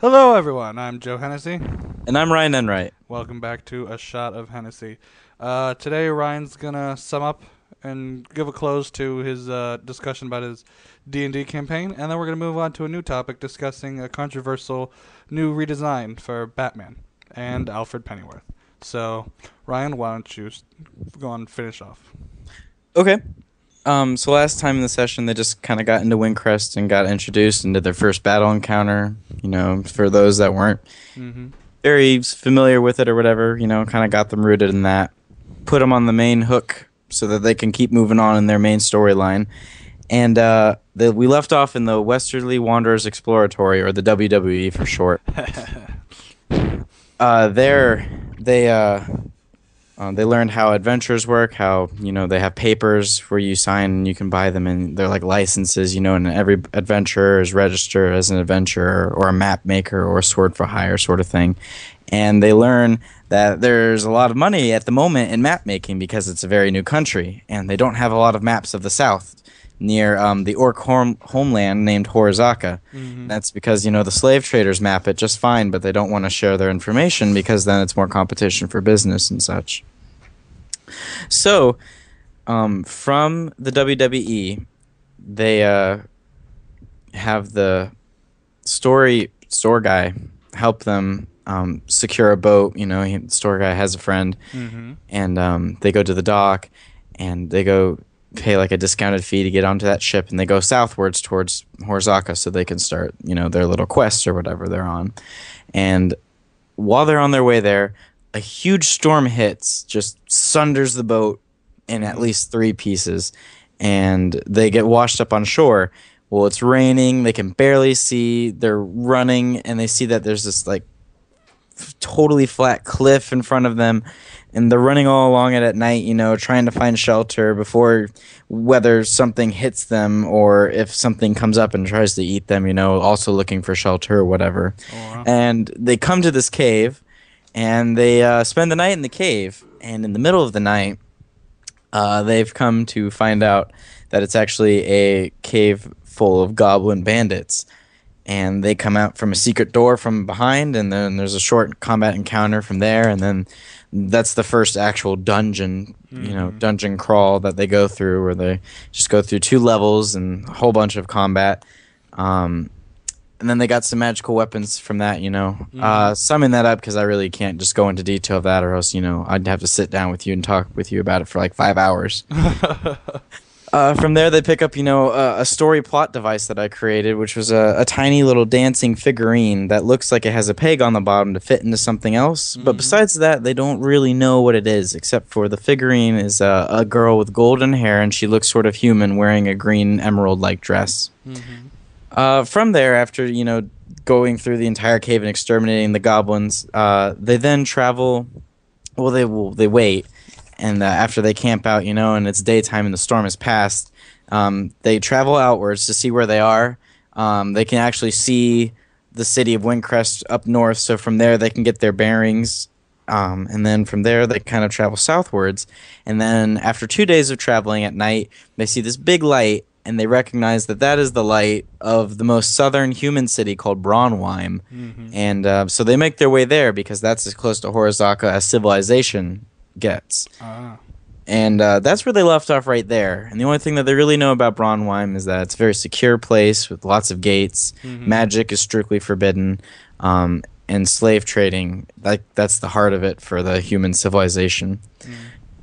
Hello, everyone. I'm Joe Hennessy. And I'm Ryan Enright. Welcome back to A Shot of Hennessy. Today, Ryan's gonna sum up and give a close to his discussion about his D&D campaign, and then we're gonna move on to a new topic discussing a controversial new redesign for Batman and Alfred Pennyworth. So, Ryan, why don't you go on and finish off? Okay. So last time in the session, they just kind of got into Windcrest and got introduced and did their first battle encounter. For those that weren't Mm-hmm. very familiar with it or whatever, kind of got them rooted in that. Put them on the main hook so that they can keep moving on in their main storyline. And we left off in the Westerly Wanderers Exploratory, or the WWE for short. There, they learned how adventures work, how, they have papers where you sign and you can buy them, and they're like licenses, and every adventurer is registered as an adventurer or a map maker or a sword for hire sort of thing. And they learn that there's a lot of money at the moment in map making because it's a very new country, and they don't have a lot of maps of the South near the orc homeland named Horizaka. Mm-hmm. That's because, the slave traders map it just fine, but they don't want to share their information because then it's more competition for business and such. So, from the WWE, they have the store guy help them secure a boat. The store guy has a friend, Mm-hmm. and they go to the dock, and they go pay like a discounted fee to get onto that ship, and they go southwards towards Horizaka so they can start, their little quest or whatever they're on. And while they're on their way there, a huge storm hits, just sunders the boat in at least 3 pieces, and they get washed up on shore. Well, it's raining, they can barely see, they're running, and they see that there's this like totally flat cliff in front of them, and they're running all along it at night, trying to find shelter before whether something hits them or if something comes up and tries to eat them, also looking for shelter or whatever. Oh, wow. And they come to this cave, and they spend the night in the cave, and in the middle of the night, they've come to find out that it's actually a cave full of goblin bandits. And they come out from a secret door from behind, and then there's a short combat encounter from there, and then that's the first actual dungeon, dungeon crawl that they go through, where they just go through 2 levels and a whole bunch of combat. And then they got some magical weapons from that, Summing that up because I really can't just go into detail of that, or else, I'd have to sit down with you and talk with you about it for like 5 hours. From there, they pick up, a story plot device that I created, which was a tiny little dancing figurine that looks like it has a peg on the bottom to fit into something else. But besides that, they don't really know what it is, except for the figurine is a girl with golden hair, and she looks sort of human, wearing a green emerald-like dress. Mm-hmm. From there, after, going through the entire cave and exterminating the goblins, they then travel. Well, they wait. And after they camp out, and it's daytime and the storm has passed, they travel outwards to see where they are. They can actually see the city of Windcrest up north, so from there they can get their bearings. And then from there they kind of travel southwards. And then after 2 days of traveling at night, they see this big light, and they recognize that that is the light of the most southern human city called Braunheim. Mm-hmm. And so they make their way there because that's as close to Horizaka as civilization gets. Ah. And that's where they left off right there. And the only thing that they really know about Braunheim is that it's a very secure place with lots of gates. Mm-hmm. Magic is strictly forbidden. And slave trading, that's the heart of it for the human civilization. Mm.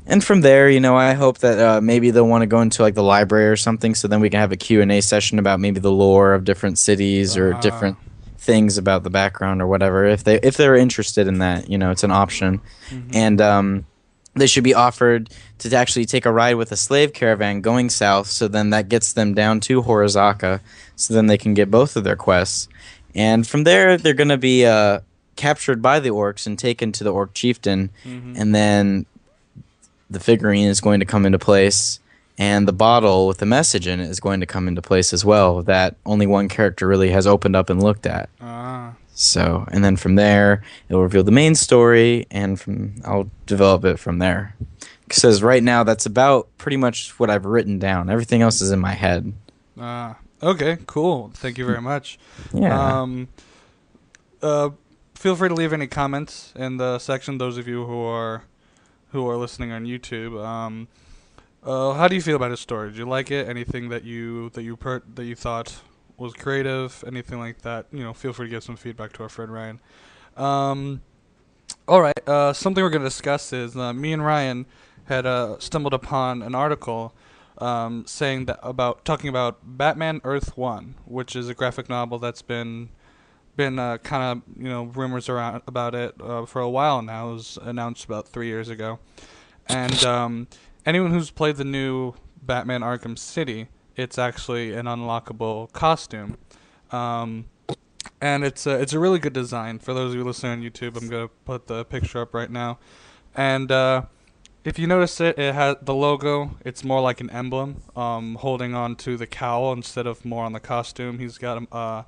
And from there, I hope that maybe they'll want to go into like the library or something, so then we can have a Q&A session about maybe the lore of different cities or different things about the background or whatever. If they're interested in that, it's an option. Mm-hmm. And they should be offered to actually take a ride with a slave caravan going south, so then that gets them down to Horizaka, so then they can get both of their quests. And from there, they're going to be captured by the orcs and taken to the orc chieftain, and then the figurine is going to come into place, and the bottle with the message in it is going to come into place as well, that only one character really has opened up and looked at. Ah. So, and then from there, it'll reveal the main story, and I'll develop it from there. Because right now, that's about pretty much what I've written down. Everything else is in my head. Okay, cool. Thank you very much. Yeah. uh, feel free to leave any comments in the section. Those of you who are listening on YouTube. How do you feel about his story? Did you like it? Anything that you thought was creative? Anything like that? Feel free to give some feedback to our friend Ryan. Um, all right. Something we're going to discuss is me and Ryan had stumbled upon an article saying that about talking about Batman Earth One, which is a graphic novel that's been kind of rumors around about it for a while now. It was announced about 3 years ago, and anyone who's played the new Batman Arkham City, it's actually an unlockable costume. Um, and it's a really good design. For those of you listening on YouTube, I'm gonna put the picture up right now. And if you notice it has the logo. It's more like an emblem, holding on to the cowl instead of more on the costume. He's got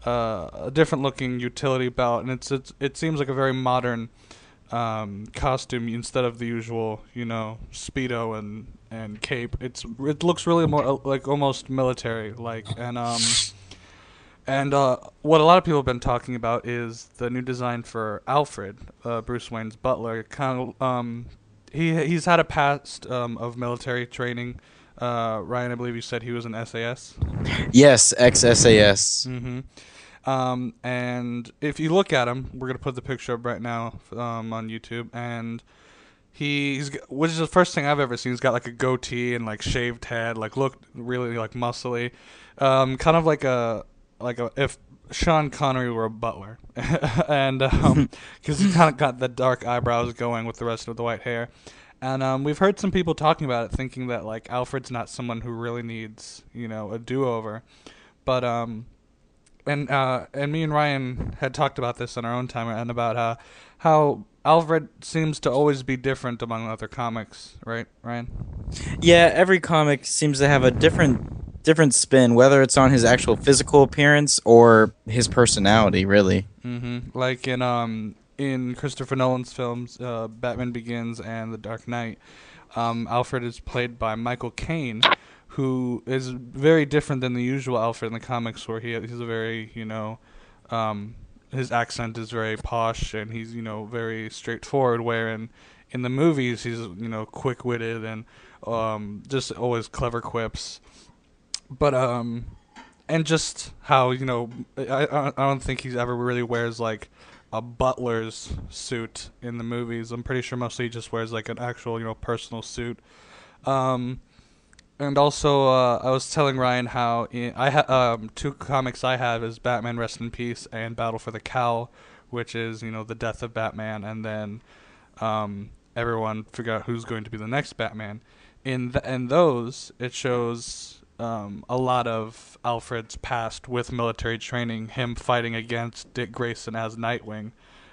a different looking utility belt, and it seems like a very modern costume instead of the usual, speedo and cape. It looks really more like almost military like, and what a lot of people have been talking about is the new design for Alfred, Bruce Wayne's butler. He's had a past of military training. Ryan, I believe you said he was an SAS. Yes, ex SAS. Mm-hmm. And if you look at him, we're gonna put the picture up right now on YouTube, and which is the first thing I've ever seen. He's got like a goatee and like shaved head, like looked really like muscly, kind of like if Sean Connery were a butler, and because he's kind of got the dark eyebrows going with the rest of the white hair, and we've heard some people talking about it, thinking that like Alfred's not someone who really needs a do over, but and me and Ryan had talked about this in our own time, and about how Alfred seems to always be different among other comics, right, Ryan? Yeah, every comic seems to have a different spin, whether it's on his actual physical appearance or his personality, really. Mm-hmm. Like in Christopher Nolan's films, Batman Begins and The Dark Knight, Alfred is played by Michael Caine, who is very different than the usual Alfred in the comics, where he's a very his accent is very posh, and he's very straightforward. Where in the movies he's quick witted and just always clever quips. But and just how I don't think he's ever really wears like a butler's suit in the movies. I'm pretty sure mostly he just wears like an actual personal suit. Um, and also, I was telling Ryan how two comics I have is Batman Rest in Peace and Battle for the Cowl, which is the death of Batman, and then everyone figure out who's going to be the next Batman. In those, it shows a lot of Alfred's past with military training, him fighting against Dick Grayson as Nightwing,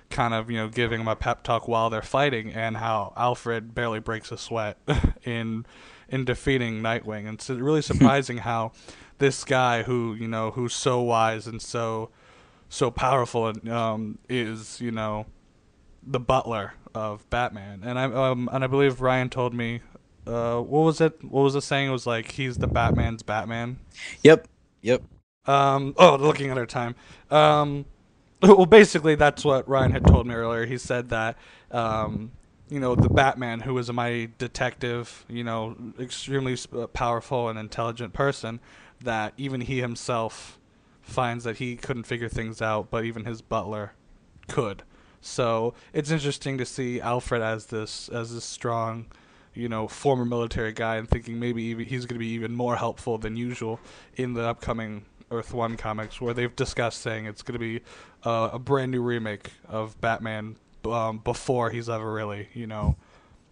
kind of giving him a pep talk while they're fighting, and how Alfred barely breaks a sweat in defeating Nightwing. And it's really surprising how this guy who's so wise and so powerful and is the butler of Batman. And I believe Ryan told me what was it? What was the saying? It was like he's the Batman's Batman. Yep, yep. Looking at our time. Well, basically, that's what Ryan had told me earlier. He said that, the Batman, who was a mighty detective, extremely powerful and intelligent person, that even he himself finds that he couldn't figure things out, but even his butler could. So it's interesting to see Alfred as this strong, former military guy, and thinking maybe he's going to be even more helpful than usual in the upcoming Earth One comics, where they've discussed saying it's going to be a brand new remake of Batman before he's ever really,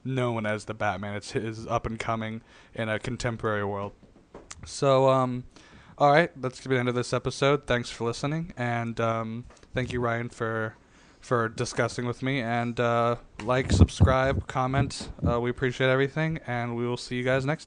known as the Batman. It's his up and coming in a contemporary world. So, all right, that's gonna be the end of this episode. Thanks for listening, and thank you, Ryan, for discussing with me. And like, subscribe, comment. We appreciate everything, and we will see you guys next time.